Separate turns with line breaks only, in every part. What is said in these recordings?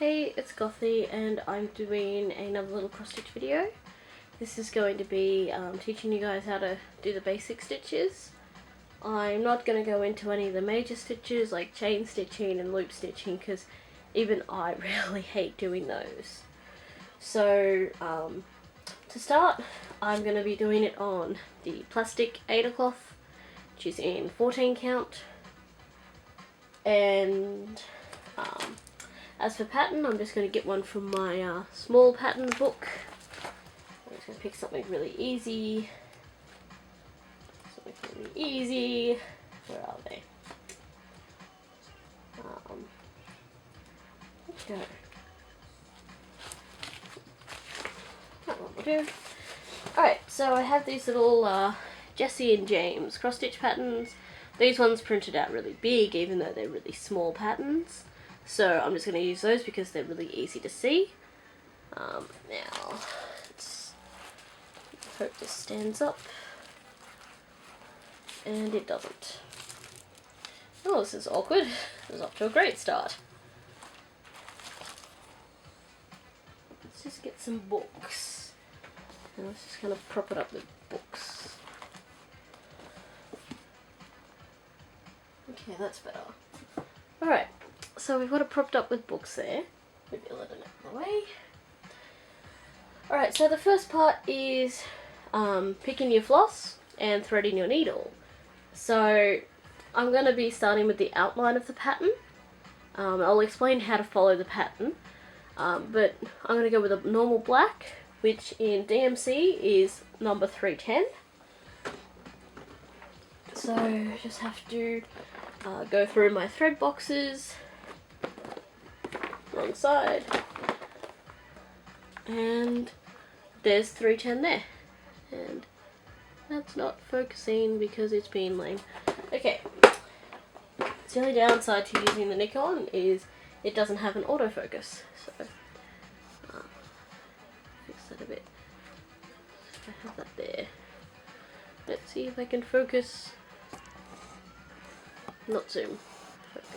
Hey, it's Gothy and I'm doing another little cross stitch video. This is going to be teaching you guys how to do the basic stitches. I'm not going to go into any of the major stitches like chain stitching and loop stitching because even I really hate doing those. So to start, I'm going to be doing it on the plastic Aida cloth, which is in 14 count, and as for pattern, I'm just going to get one from my small pattern book. I'm just going to pick something really easy. Where are they? Okay. That one will do. Alright, so I have these little Jessie and James cross stitch patterns. These ones printed out really big, even though they're really small patterns. So I'm just going to use those because they're really easy to see. Now, let's hope this stands up. And it doesn't. Oh, this is awkward. This is off to a great start. Let's just get some books. And let's just kind of prop it up with books. Okay, that's better. Alright. So we've got it propped up with books there. Maybe a little bit out of the way. Alright, so the first part is picking your floss and threading your needle. So I'm going to be starting with the outline of the pattern. I'll explain how to follow the pattern. But I'm going to go with a normal black, which in DMC is number 310. So I just have to go through my thread boxes. Wrong side, and there's 310 there, and that's not focusing because it's being lame. Okay, the only downside to using the Nikon is it doesn't have an autofocus, so fix that a bit. I have that there. Let's see if I can focus, not zoom, focus.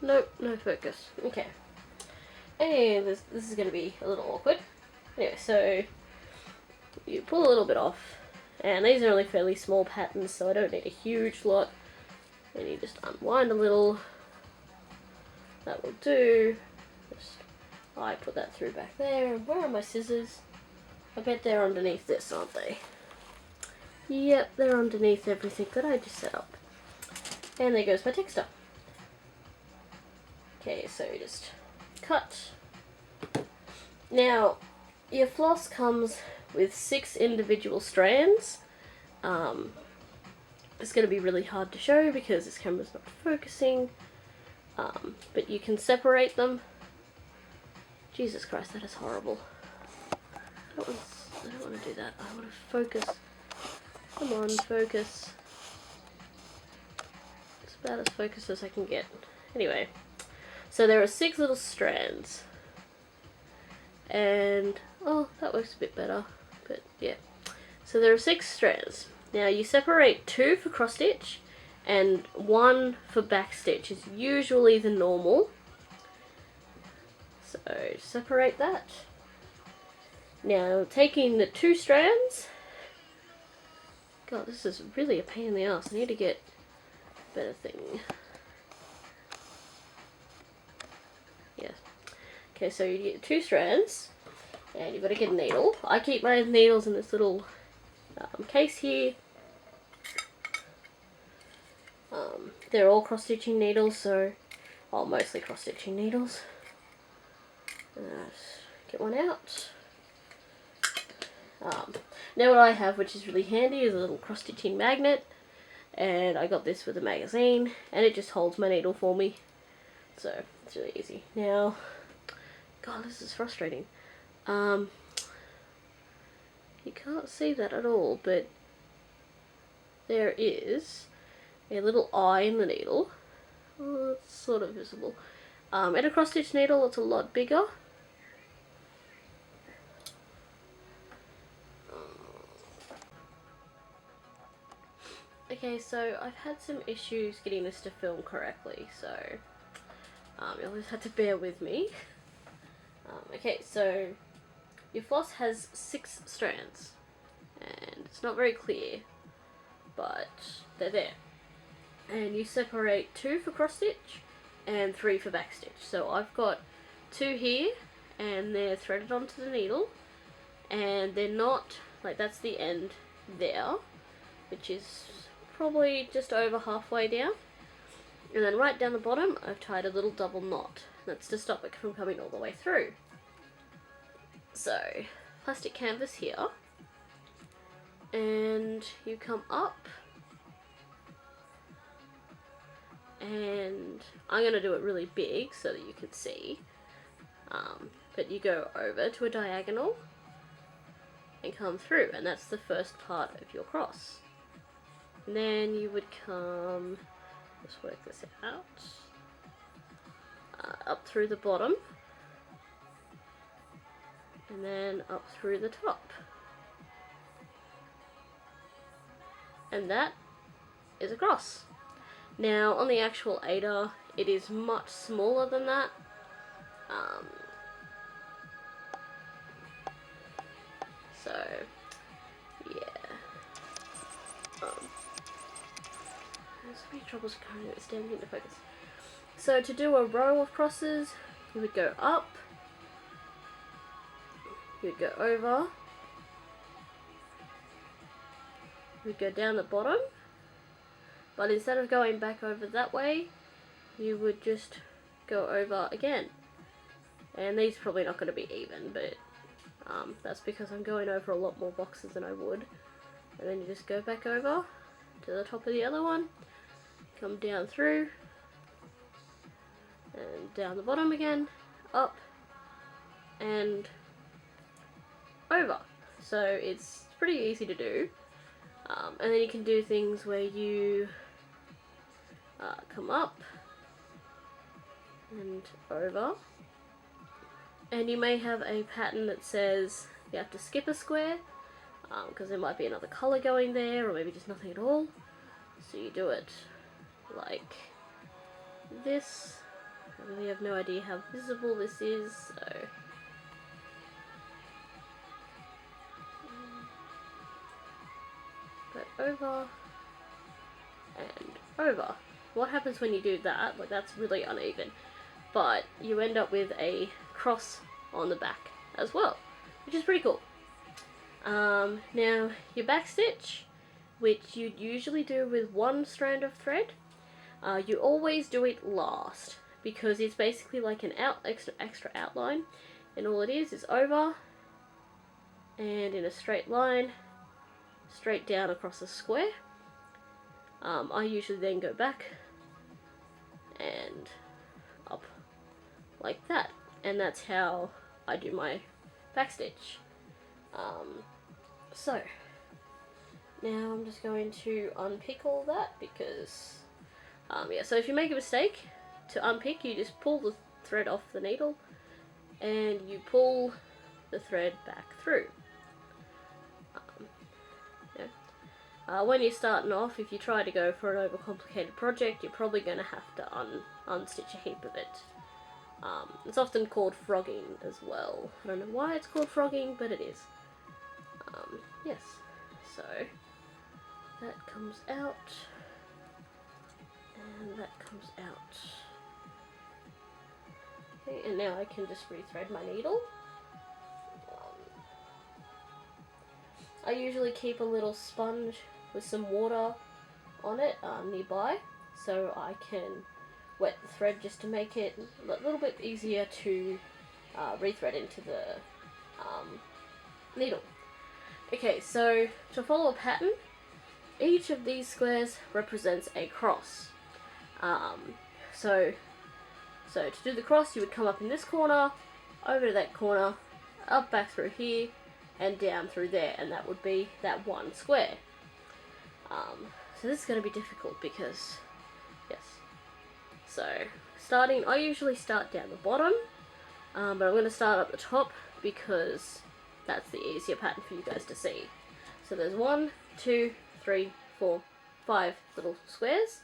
Nope, no focus. Okay. And this is going to be a little awkward. Anyway, so you pull a little bit off, and these are only fairly small patterns, so I don't need a huge lot. And you just unwind a little. That will do. I put that through back there. Where are my scissors? I bet they're underneath this, aren't they? Yep, they're underneath everything that I just set up. And there goes my textile. Okay, so just cut. Now, your floss comes with 6 individual strands. It's going to be really hard to show because this camera's not focusing, but you can separate them. Jesus Christ, that is horrible. I don't want to do that. I want to focus. Come on, focus. It's about as focused as I can get. Anyway. So there are 6 little strands, and oh, that works a bit better, but yeah. So there are 6 strands. Now you separate 2 for cross stitch and 1 for back stitch is usually the normal. So separate that. Now taking the 2 strands, God, this is really a pain in the ass. I need to get a better thing. Yes. Okay, so you get 2 strands, and you've got to get a needle. I keep my needles in this little case here. They're all cross-stitching needles, so, well, mostly cross-stitching needles. Get one out. Now what I have, which is really handy, is a little cross-stitching magnet, and I got this with a magazine, and it just holds my needle for me. So, it's really easy. Now, God, this is frustrating. You can't see that at all, but there is a little eye in the needle. Oh, it's sort of visible. At a cross-stitch needle, it's a lot bigger. Okay, so I've had some issues getting this to film correctly, so you'll just have to bear with me. Okay, so your floss has 6 strands, and it's not very clear, but they're there. And you separate 2 for cross stitch and 3 for back stitch. So I've got 2 here, and they're threaded onto the needle, and they're not, like, that's the end there, which is probably just over halfway down. And then right down the bottom, I've tied a little double knot. That's to stop it from coming all the way through. So, plastic canvas here, and you come up, and I'm going to do it really big so that you can see, but you go over to a diagonal and come through, and that's the first part of your cross. And then you would come, let's work this out, up through the bottom, and then up through the top. And that is a cross. Now on the actual Aida, it is much smaller than that. So yeah. There's so many troubles currently standing into focus. So to do a row of crosses, you would go up, you would go over, you would go down the bottom, but instead of going back over that way, you would just go over again. And these are probably not going to be even, but that's because I'm going over a lot more boxes than I would. And then you just go back over to the top of the other one, come down through, and down the bottom again, up, and over. So it's pretty easy to do. And then you can do things where you come up and over, and you may have a pattern that says you have to skip a square because there might be another colour going there, or maybe just nothing at all. So you do it like this. I really have no idea how visible this is, so go over and over. What happens when you do that? Like, that's really uneven, but you end up with a cross on the back as well, which is pretty cool. Now your back stitch, which you'd usually do with 1 strand of thread, you always do it last because it's basically like an extra outline, and all it is over and in a straight line straight down across a square. I usually then go back and up like that, and that's how I do my back stitch. So now I'm just going to unpick all that because yeah, so if you make a mistake, to unpick you just pull the thread off the needle and you pull the thread back through. When you're starting off, if you try to go for an overcomplicated project, you're probably going to have to unstitch a heap of it. It's often called frogging as well. I don't know why it's called frogging, but it is. Yes, so that comes out, and that comes out. Okay, and now I can just rethread my needle. I usually keep a little sponge with some water on it nearby, so I can wet the thread just to make it a little bit easier to rethread into the needle. Okay, so to follow a pattern, each of these squares represents a cross. So to do the cross, you would come up in this corner, over to that corner, up back through here, and down through there, and that would be that 1 square. So this is going to be difficult because, yes. So starting, I usually start down the bottom, but I'm going to start up the top because that's the easier pattern for you guys to see. So there's 1, 2, 3, 4, 5 little squares.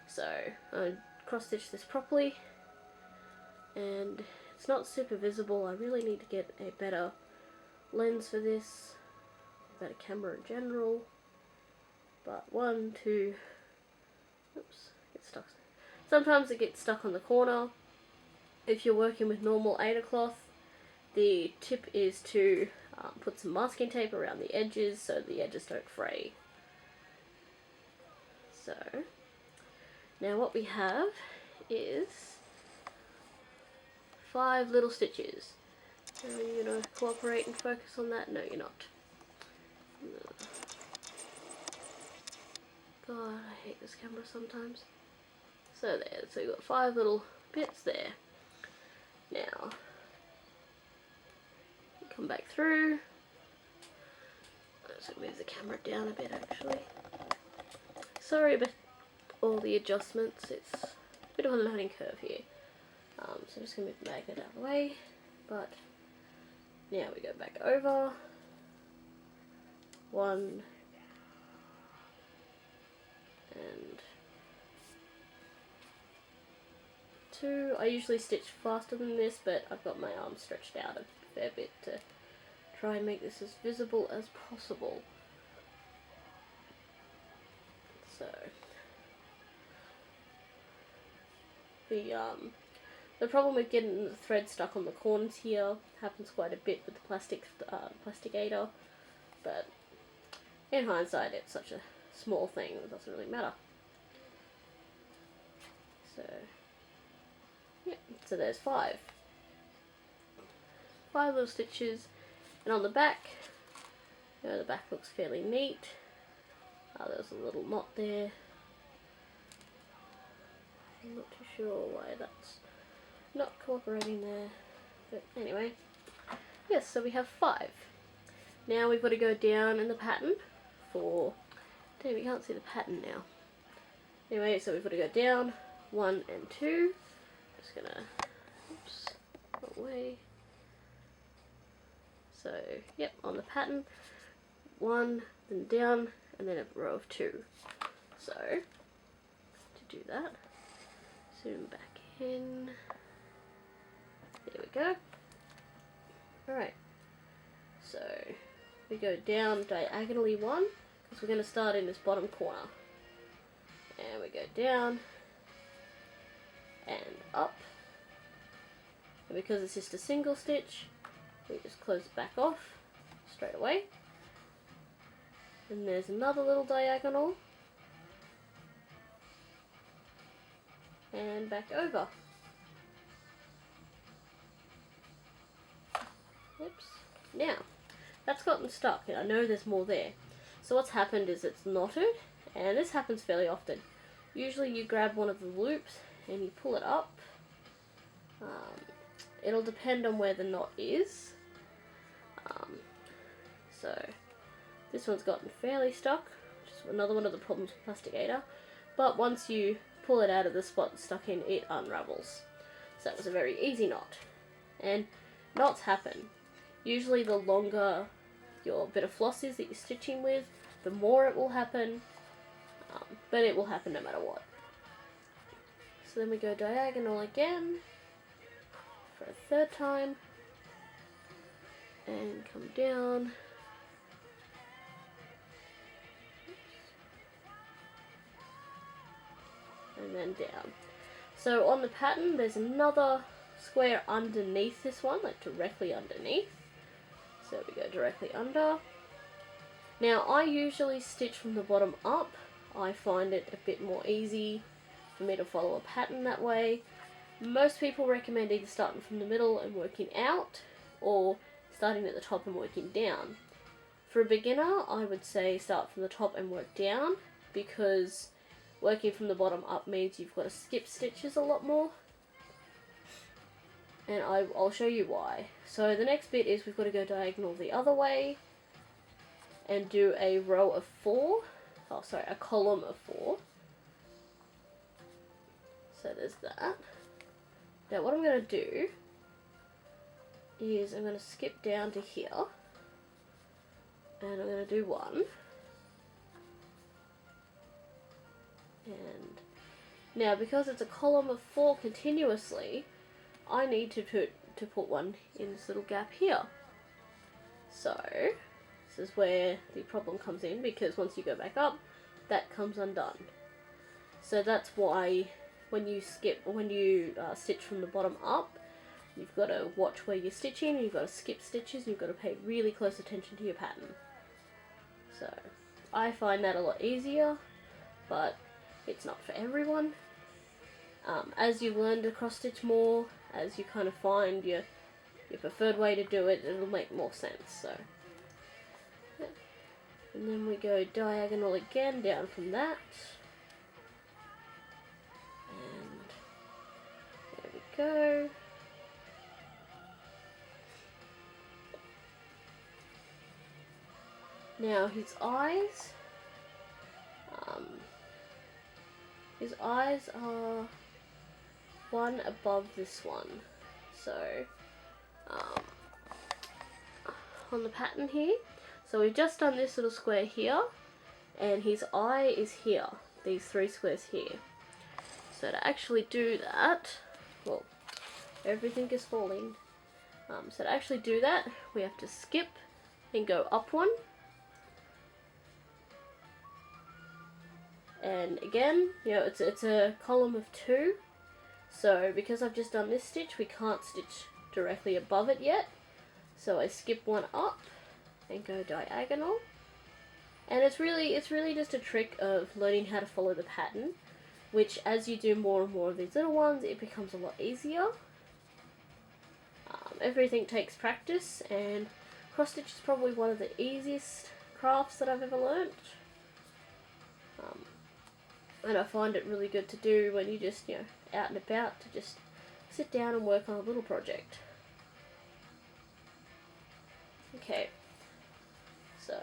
So I cross stitch this properly, and it's not super visible. I really need to get a better lens for this, better camera in general. But 1, 2, oops, get stuck. Sometimes it gets stuck on the corner. If you're working with normal Aida cloth, the tip is to put some masking tape around the edges so the edges don't fray. So now what we have is 5 little stitches. Are you going to cooperate and focus on that? No, you're not. God, I hate this camera sometimes. So there, so you've got 5 little bits there. Now, come back through. Let's move the camera down a bit actually. Sorry about all the adjustments, it's a bit of a learning curve here. So I'm just going to move the magnet out of the way, but now we go back over. 1 and 2. I usually stitch faster than this, but I've got my arm stretched out a fair bit to try and make this as visible as possible. So the problem with getting the thread stuck on the corners here happens quite a bit with the plastic Aida, but in hindsight it's such a small thing it doesn't really matter. So yeah, so there's 5 little stitches, and on the back, the back looks fairly neat. There's a little knot there. I'm not too sure why that's not cooperating there, but anyway, yes, so we have 5. Now we've got to go down in the pattern for, damn, we can't see the pattern now. Anyway, so we've got to go down 1 and 2. Just gonna, oops, wrong way. So, yep, on the pattern, 1, then down, and then a row of 2. So, to do that, zoom back in. There we go. Alright, so we go down diagonally 1, because we're going to start in this bottom corner. And we go down, and up. And because it's just a single stitch, we just close it back off straight away. And there's another little diagonal. And back over. Oops. Now, that's gotten stuck, and I know there's more there. So what's happened is it's knotted, and this happens fairly often. Usually you grab one of the loops and you pull it up. It'll depend on where the knot is. So this one's gotten fairly stuck, which is another one of the problems with plastic Aida. But once you pull it out of the spot it's stuck in, it unravels. So that was a very easy knot. And knots happen. Usually the longer your bit of floss is that you're stitching with, the more it will happen. But it will happen no matter what. So then we go diagonal again for a 3rd time. And come down. And then down. So on the pattern there's another square underneath this one, like directly underneath. So we go directly under. Now I usually stitch from the bottom up. I find it a bit more easy for me to follow a pattern that way. Most people recommend either starting from the middle and working out, or starting at the top and working down. For a beginner, I would say start from the top and work down, because working from the bottom up means you've got to skip stitches a lot more. And I'll show you why. So the next bit is we've got to go diagonal the other way and do a row of 4. Oh, sorry, a column of 4. So there's that. Now what I'm going to do is I'm going to skip down to here. And I'm going to do 1. Now, because it's a column of 4 continuously, I need to put one in this little gap here. So this is where the problem comes in, because once you go back up, that comes undone. So that's why when you stitch from the bottom up, you've got to watch where you're stitching, you've got to skip stitches, and you've got to pay really close attention to your pattern. So I find that a lot easier, but it's not for everyone. As you learn to cross stitch more, as you kind of find your preferred way to do it, it'll make more sense. So, yeah. And then we go diagonal again down from that, and there we go. Now his eyes are one above this one. So on the pattern here, so we've just done this little square here, and his eye is here, these 3 squares here. So to actually do that, well, everything is falling. So to actually do that, we have to skip and go up one. And again, you know, it's a column of 2. So because I've just done this stitch, we can't stitch directly above it yet. So I skip one up and go diagonal. And it's really just a trick of learning how to follow the pattern, which as you do more and more of these little ones, it becomes a lot easier. Everything takes practice, and cross stitch is probably one of the easiest crafts that I've ever learnt. And I find it really good to do when you just, out and about, to just sit down and work on a little project. Okay, so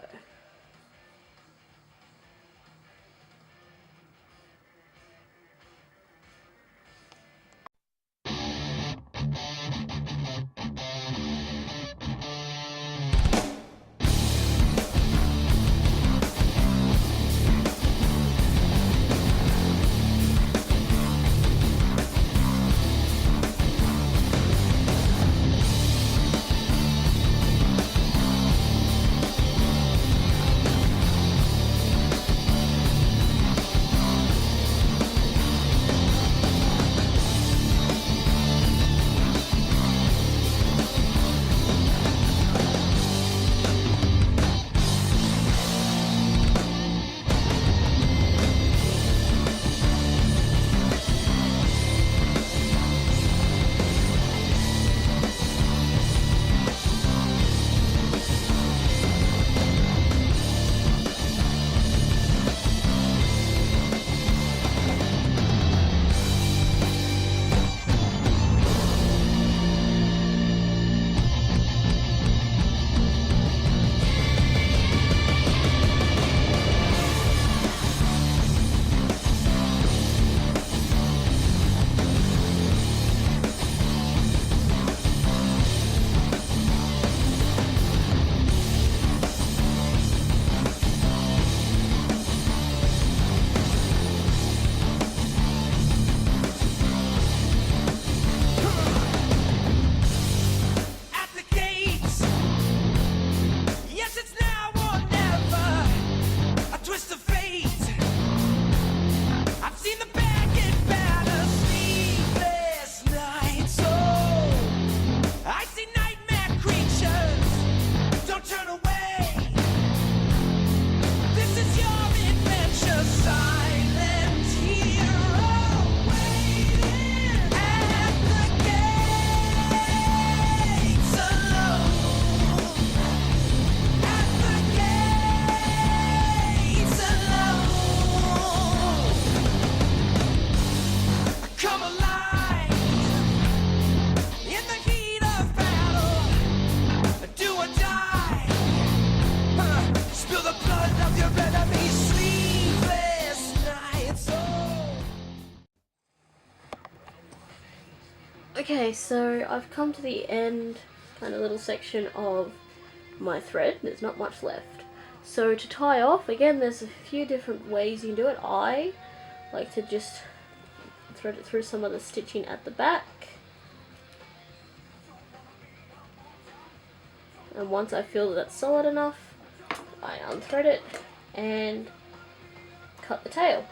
okay, so I've come to the end, kind of little section of my thread. There's not much left. So to tie off, again, there's a few different ways you can do it. I like to just thread it through some of the stitching at the back. And once I feel that that's solid enough, I unthread it and cut the tail.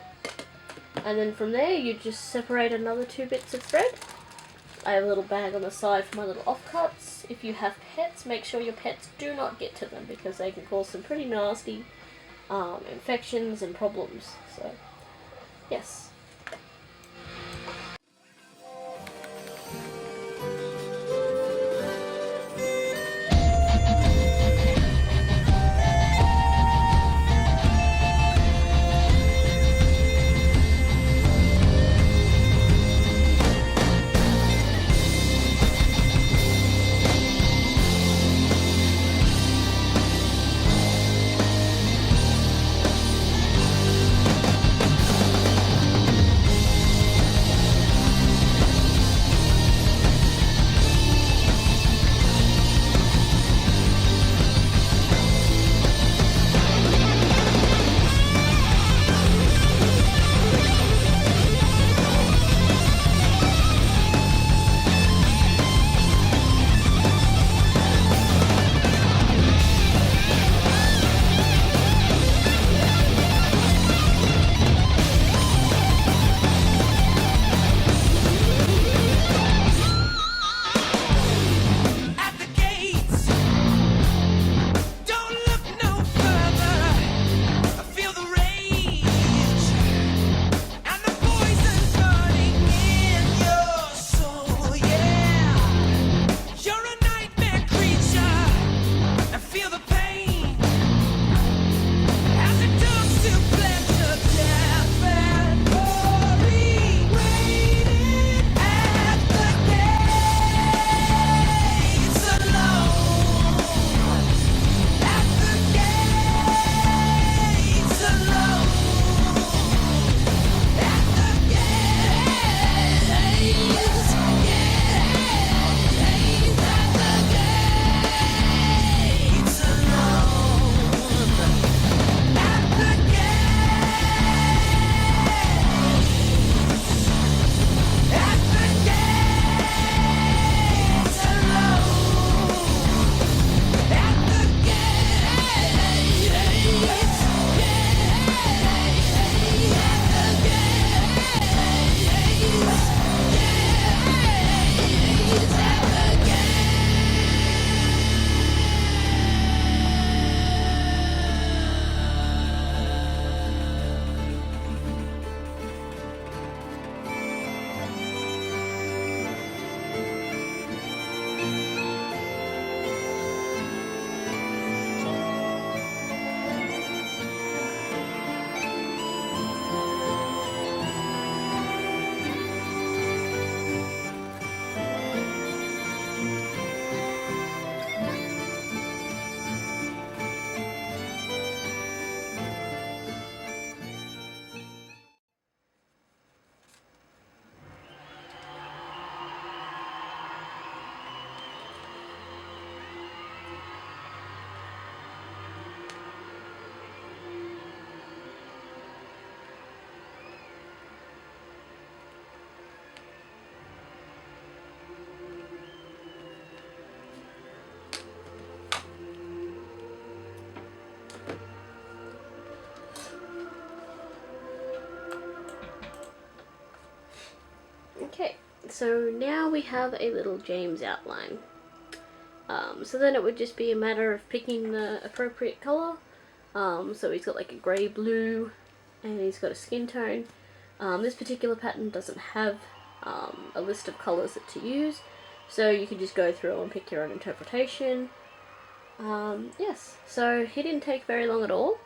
And then from there you just separate another 2 bits of thread. I have a little bag on the side for my little offcuts. If you have pets, make sure your pets do not get to them because they can cause some pretty nasty infections and problems. So, yes. Okay, so now we have a little James outline. So then it would just be a matter of picking the appropriate colour. So he's got like a grey blue and he's got a skin tone. This particular pattern doesn't have a list of colours to use, so you can just go through and pick your own interpretation. Yes, so he didn't take very long at all.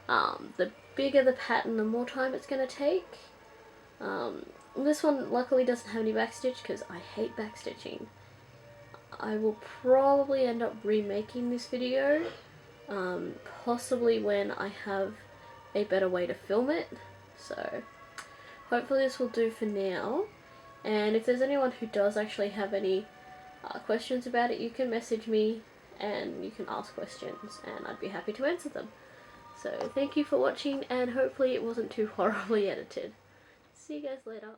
The bigger the pattern, the more time it's going to take. This one luckily doesn't have any backstitch because I hate backstitching. I will probably end up remaking this video, possibly when I have a better way to film it. So hopefully this will do for now, and if there's anyone who does actually have any questions about it, you can message me and you can ask questions and I'd be happy to answer them. So thank you for watching, and hopefully it wasn't too horribly edited. See you guys later.